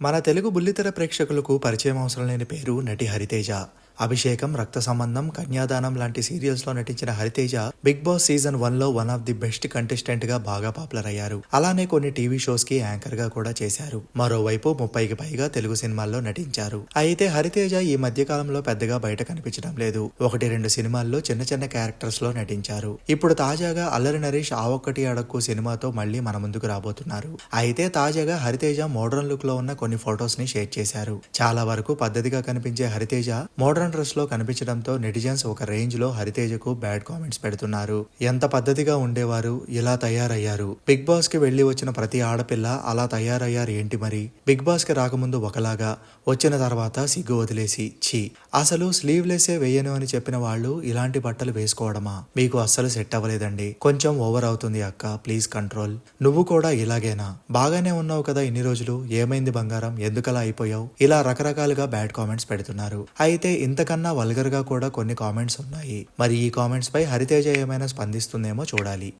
మన తెలుగు బుల్లితెర ప్రేక్షకులకు పరిచయం అవసరం లేని పేరు నటి హరితేజ. అభిషేకం, రక్త సంబంధం, కన్యాదానం లాంటి సీరియల్స్ లో నటించిన హరితేజ బిగ్ బాస్ సీజన్ 1 లో one of the best contestant గా బాగా పాపులర్ అయ్యారు. అలానే కొన్ని టీవీ షోస్ కి యాంకర్ గా కూడా చేశారు. మరోవైపు 30కి పైగా తెలుగు సినిమాల్లో నటించారు. అయితే హరితేజ ఈ మధ్య కాలంలో పెద్దగా బయట కనిపించడం లేదు. 1-2 సినిమాల్లో చిన్న చిన్న క్యారెక్టర్స్ లో నటించారు. ఇప్పుడు తాజాగా అల్లరి నరేష్ ఆ ఒక్కటి అడక్కు సినిమాతో మళ్ళీ మన ముందుకు రాబోతున్నారు. అయితే తాజాగా హరితేజ మోడర్న్ లుక్ లో ఉన్న కొన్ని ఫొటోస్ ని షేర్ చేశారు. చాలా వరకు పద్ధతిగా కనిపించే హరితేజ మోడర్న్ డ్రెస్ లో కనిపించడంతో నెటిజన్స్ ఒక రేంజ్ లో హరితేజకు బ్యాడ్ కామెంట్స్ పెడుతున్నారు. ఎంత పద్ధతిగా ఉండేవారు, ఇలా తయారయ్యారు. బిగ్ బాస్ కి వెళ్లి వచ్చిన ప్రతి ఆడపిల్ల అలా తయారయ్యారు ఏంటి మరి? బిగ్ బాస్ కి రాకముందు ఒకలాగా, వచ్చిన తర్వాత సిగ్గు వదిలేసి ఛీ అసలు స్లీవ్లెస్సే వేయను అని చెప్పిన వాళ్ళు ఇలాంటి బట్టలు వేసుకోవడమా? మీకు అస్సలు సెట్ అవ్వలేదండి. కొంచెం ఓవర్ అవుతుంది అక్క, ప్లీజ్ కంట్రోల్. నువ్వు కూడా ఇలాగేనా? బాగానే ఉన్నావు కదా ఇన్ని రోజులు, ఏమైంది బంగారం, ఎందుకలా అయిపోయావు? ఇలా రకరకాలుగా బ్యాడ్ కామెంట్స్ పెడుతున్నారు. అయితే ఇంతకన్నా వల్గర్ గా కూడా కొన్ని కామెంట్స్ ఉన్నాయి. మరి ఈ కామెంట్స్ పై హరితేజ ఏమైనా స్పందిస్తుందేమో చూడాలి.